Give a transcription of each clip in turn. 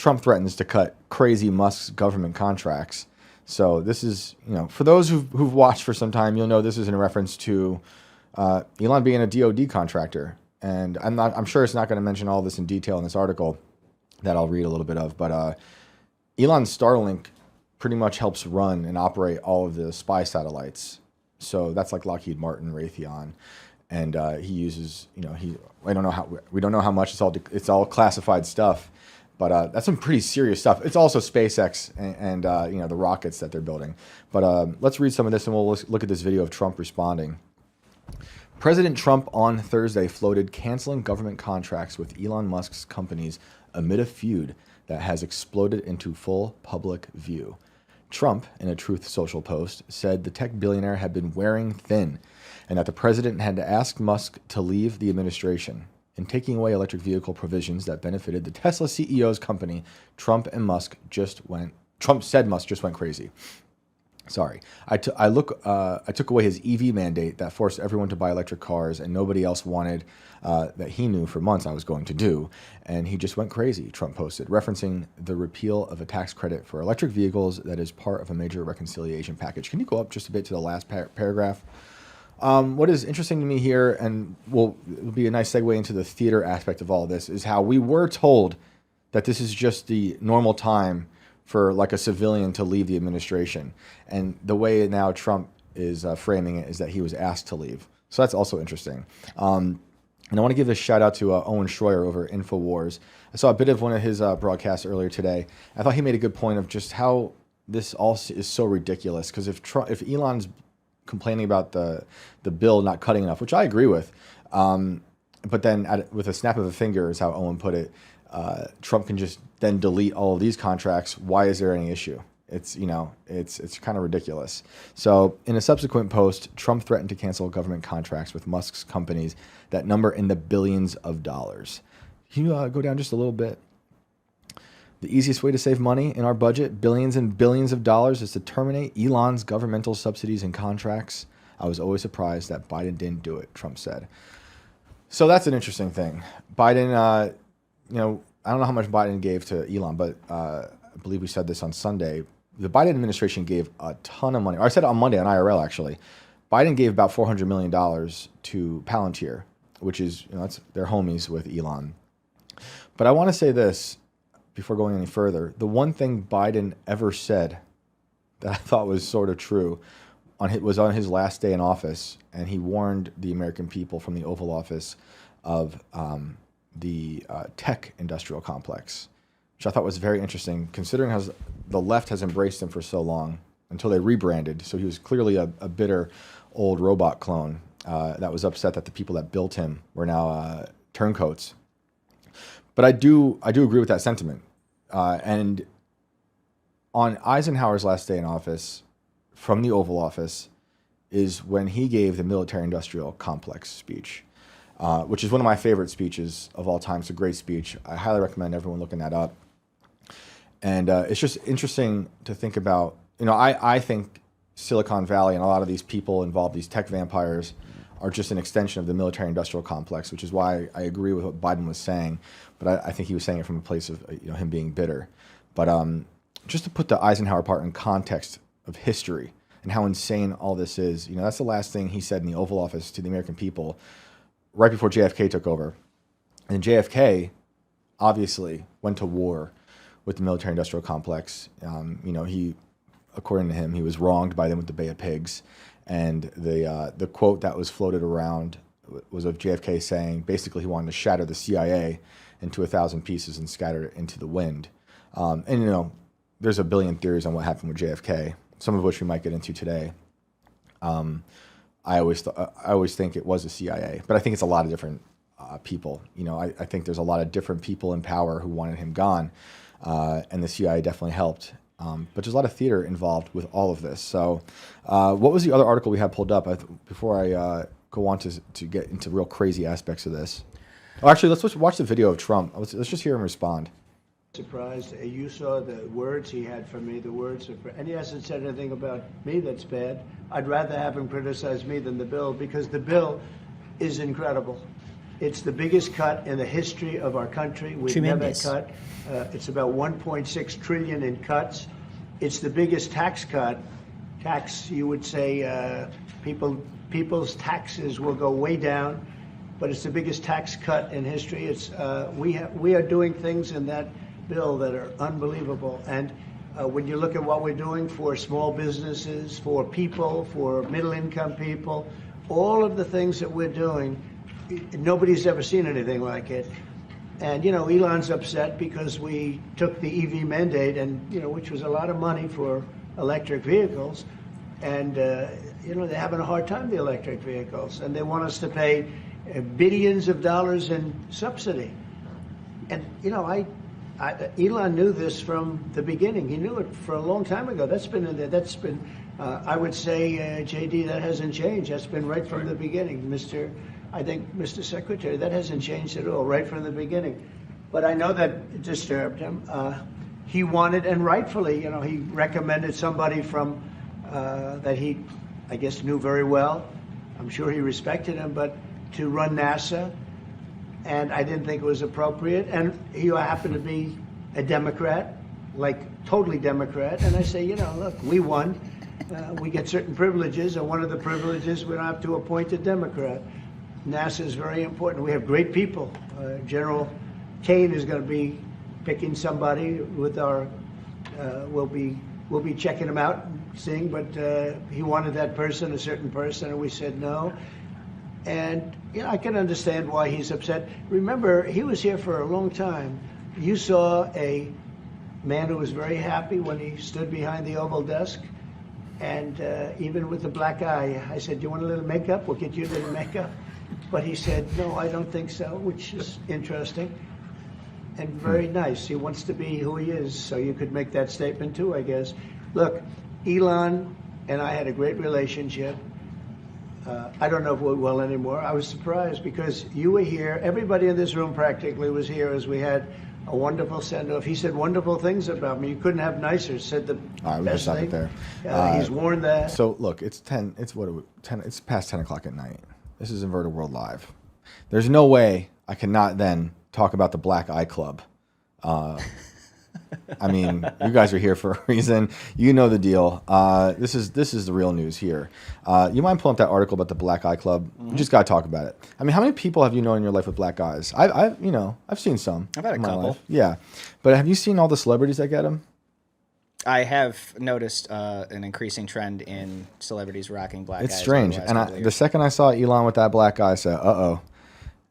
Trump threatens to cut crazy Musk's government contracts. So this is, for those who've watched for some time, you'll know this is in reference to Elon being a DoD contractor. And I'm sure it's not going to mention all this in detail in this article that I'll read a little bit of, but Elon's Starlink pretty much helps run and operate all of the spy satellites. So that's like Lockheed Martin, Raytheon, and he uses, we don't know how much. It's all classified stuff, but that's some pretty serious stuff. It's also SpaceX and the rockets that they're building. But let's read some of this, and we'll look at this video of Trump responding. President Trump on Thursday floated canceling government contracts with Elon Musk's companies amid a feud that has exploded into full public view. Trump, in a Truth Social post, said the tech billionaire had been wearing thin and that the president had to ask Musk to leave the administration. In taking away electric vehicle provisions that benefited the Tesla CEO's company, Trump said Musk just went crazy. Sorry, I took away his EV mandate that forced everyone to buy electric cars, and nobody else wanted that he knew for months I was going to do, and he just went crazy, Trump posted, referencing the repeal of a tax credit for electric vehicles that is part of a major reconciliation package. Can you go up just a bit to the last paragraph? What is interesting to me here, and will be a nice segue into the theater aspect of all this, is how we were told that this is just the normal time for like a civilian to leave the administration. And the way now Trump is framing it is that he was asked to leave. So that's also interesting. And I want to give a shout out to Owen Schroyer over InfoWars. I saw a bit of one of his broadcasts earlier today. I thought he made a good point of just how this all is so ridiculous. Because if Elon's complaining about the bill not cutting enough, which I agree with, but then with a snap of a finger is how Owen put it, Trump can just then delete all of these contracts. Why is there any issue? It's kind of ridiculous. So in a subsequent post, Trump threatened to cancel government contracts with Musk's companies that number in the billions of dollars. Can you go down just a little bit? The easiest way to save money in our budget, billions and billions of dollars, is to terminate Elon's governmental subsidies and contracts. I was always surprised that Biden didn't do it, Trump said. So that's an interesting thing. Biden, I don't know how much Biden gave to Elon, but I believe we said this on Sunday. The Biden administration gave a ton of money. Or I said it on Monday on IRL, actually. Biden gave about $400 million to Palantir, which is, they're homies with Elon. But I want to say this before going any further. The one thing Biden ever said that I thought was sort of true was on his last day in office, and he warned the American people from the Oval Office of the tech industrial complex, which I thought was very interesting, considering how the left has embraced him for so long until they rebranded. So he was clearly a bitter old robot clone that was upset that the people that built him were now turncoats. But I do agree with that sentiment. And on Eisenhower's last day in office, from the Oval Office, is when he gave the military-industrial complex speech, which is one of my favorite speeches of all time. It's a great speech. I highly recommend everyone looking that up. And it's just interesting to think about. I think Silicon Valley and a lot of these people involved, these tech vampires, are just an extension of the military-industrial complex, which is why I agree with what Biden was saying. But I think he was saying it from a place of him being bitter. But just to put the Eisenhower part in context of history and how insane all this is, that's the last thing he said in the Oval Office to the American people right before JFK took over. And JFK obviously went to war with the military-industrial complex. He, according to him, he was wronged by them with the Bay of Pigs. And the quote that was floated around was of JFK saying, basically, he wanted to shatter the CIA into 1,000 pieces and scatter it into the wind. There's a billion theories on what happened with JFK, some of which we might get into today. I always think it was the CIA, but I think it's a lot of different people. I think there's a lot of different people in power who wanted him gone, and the CIA definitely helped. But there's a lot of theater involved with all of this. So what was the other article we had pulled up before I go on to get into real crazy aspects of this? Oh, actually, let's watch the video of Trump. Let's just hear him respond. Surprised. You saw the words he had for me, and he hasn't said anything about me that's bad. I'd rather have him criticize me than the bill, because the bill is incredible. It's the biggest cut in the history of our country. We've Tremendous. never cut. It's about 1.6 trillion in cuts. It's the biggest tax cut. You would say, people's taxes will go way down, but it's the biggest tax cut in history. It's we are doing things in that bill that are unbelievable. And when you look at what we're doing for small businesses, for people, for middle-income people, all of the things that we're doing, nobody's ever seen anything like it. And, Elon's upset because we took the EV mandate, and, which was a lot of money for electric vehicles. And, they're having a hard time, the electric vehicles. And they want us to pay billions of dollars in subsidy. And, Elon knew this from the beginning. He knew it for a long time ago. That's been in there. I would say, JD, that hasn't changed. That's been right from the beginning, Mr. Secretary. That hasn't changed at all, right from the beginning. But I know that it disturbed him. He wanted, and rightfully, he recommended somebody from that he, I guess, knew very well. I'm sure he respected him, but to run NASA. And I didn't think it was appropriate. And he happened to be a Democrat, like totally Democrat. And I say, look, we won. We get certain privileges, and one of the privileges, we don't have to appoint a Democrat. NASA is very important. We have great people. General Kane is going to be picking somebody with our. We'll be checking him out, and seeing. But he wanted that person, a certain person, and we said no. And I can understand why he's upset. Remember, he was here for a long time. You saw a man who was very happy when he stood behind the Oval desk, and even with the black eye, I said, "Do you want a little makeup? We'll get you a little makeup." But he said, "No, I don't think so," which is interesting and very nice. He wants to be who he is, so you could make that statement too, I guess. Look, Elon and I had a great relationship. I don't know if we're well anymore. I was surprised because you were here. Everybody in this room practically was here as we had a wonderful send-off. He said wonderful things about me. You couldn't have nicer. Said the All right, we best can stop thing. it there. He's worn that. So look, it's 10. It's what? 10. It's past 10 o'clock at night. This is Inverted World Live. There's no way I cannot then talk about the Black Eye Club. I mean, you guys are here for a reason. You know the deal. This is the real news here. You mind pulling up that article about the Black Eye Club? You just got to talk about it. I mean, how many people have you known in your life with black eyes? I've seen some. I've had a in my couple. life. Yeah, but have you seen all the celebrities that get them? I have noticed an increasing trend in celebrities rocking black eyes. It's strange. over the last couple of And the years. second I saw Elon with that black eye, I said, uh-oh,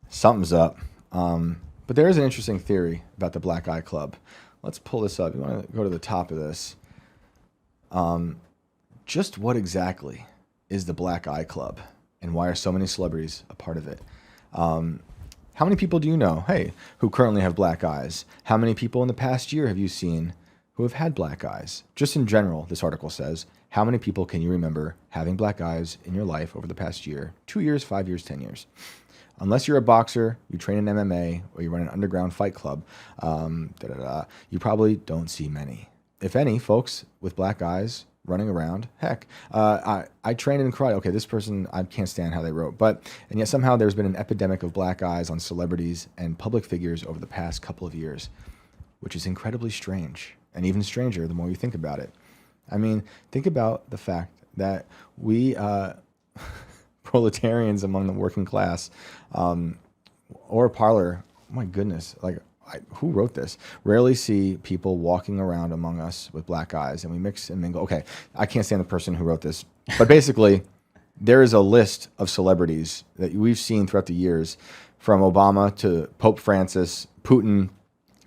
something's up. But there is an interesting theory about the Black Eye Club. Let's pull this up. You want to go to the top of this. Just what exactly is the Black Eye Club, and why are so many celebrities a part of it? How many people do you know, who currently have black eyes? How many people in the past year have you seen who have had black eyes? Just in general, this article says, how many people can you remember having black eyes in your life over the past year, 2 years, 5 years, 10 years? Unless you're a boxer, you train in MMA, or you run an underground fight club, you probably don't see many. If any, folks with black eyes running around. Heck, I trained in karate. Okay, this person, I can't stand how they wrote. And yet somehow there's been an epidemic of black eyes on celebrities and public figures over the past couple of years, which is incredibly strange. And even stranger the more you think about it. I mean, think about the fact that we... proletarians among the working class, or parlor. Oh my goodness, who wrote this? Rarely see people walking around among us with black eyes, and we mix and mingle. Okay, I can't stand the person who wrote this, but basically, there is a list of celebrities that we've seen throughout the years, from Obama to Pope Francis, Putin,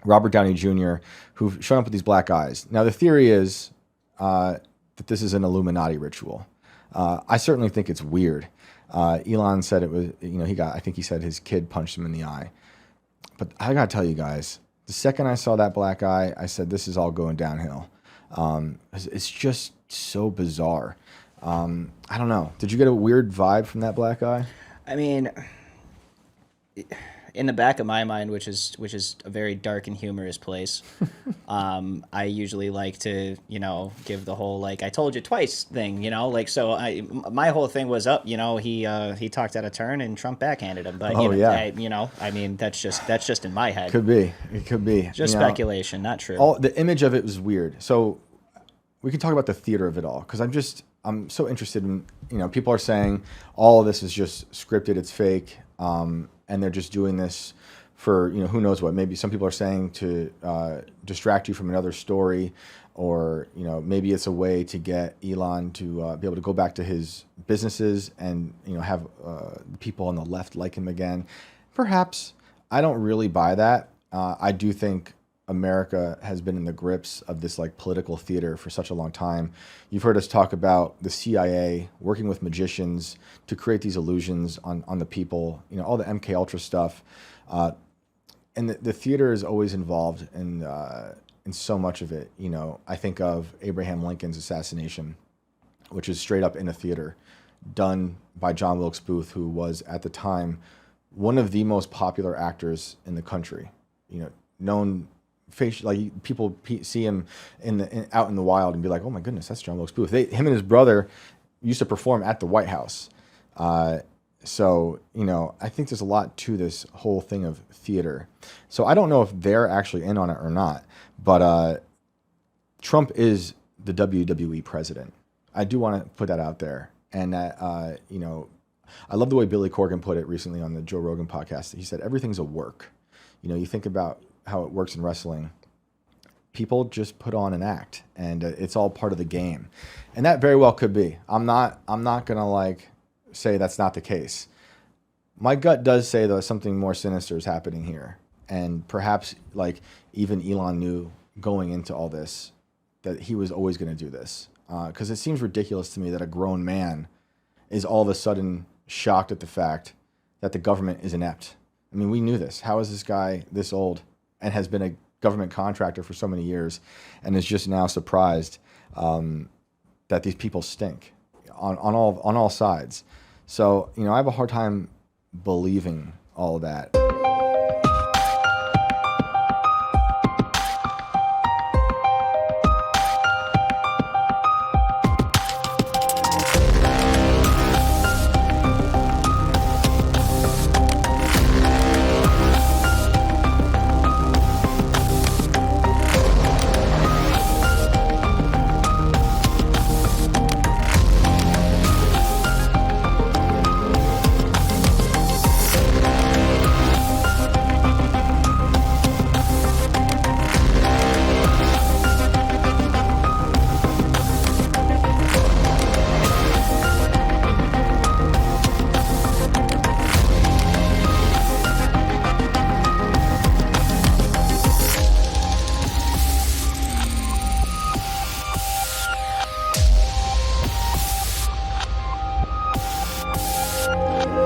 Robert Downey Jr., who've shown up with these black eyes. Now, the theory is that this is an Illuminati ritual. I certainly think it's weird. Elon said it was, I think he said his kid punched him in the eye. But I gotta tell you guys, the second I saw that black eye, I said, this is all going downhill. It's just so bizarre. I don't know. Did you get a weird vibe from that black eye? I mean, in the back of my mind, which is a very dark and humorous place, I usually like to, give the whole like I told you twice thing, like so. My whole thing was up, he talked out of turn and Trump backhanded him, but I mean that's just in my head. Could be. It could be. Just speculation, not true. The image of it was weird. So we can talk about the theater of it all because I'm so interested in, people are saying all of this is just scripted, it's fake, and they're just doing this for, who knows what. Maybe some people are saying to distract you from another story, or, maybe it's a way to get Elon to be able to go back to his businesses and, have people on the left like him again. Perhaps. I don't really buy that. I do think America has been in the grips of this like political theater for such a long time. You've heard us talk about the CIA working with magicians to create these illusions on the people, all the MK Ultra stuff. And the theater is always involved in so much of it. I think of Abraham Lincoln's assassination, which is straight up in a theater, done by John Wilkes Booth, who was at the time one of the most popular actors in the country. Known face, like people see him out in the wild and be like, oh my goodness, that's John Wilkes Booth. Him and his brother used to perform at the White House. So, I think there's a lot to this whole thing of theater. So I don't know if they're actually in on it or not, but Trump is the WWE president. I do want to put that out there. And that, I love the way Billy Corgan put it recently on the Joe Rogan podcast. He said, everything's a work. You think about how it works in wrestling. People just put on an act, and it's all part of the game. And that very well could be. I'm not gonna say that's not the case. My gut does say though something more sinister is happening here, and perhaps even Elon knew going into all this that he was always going to do this, because it seems ridiculous to me that a grown man is all of a sudden shocked at the fact that the government is inept. I mean, we knew this. How is this guy this old and has been a government contractor for so many years and is just now surprised that these people stink on all sides? So, I have a hard time believing all of that.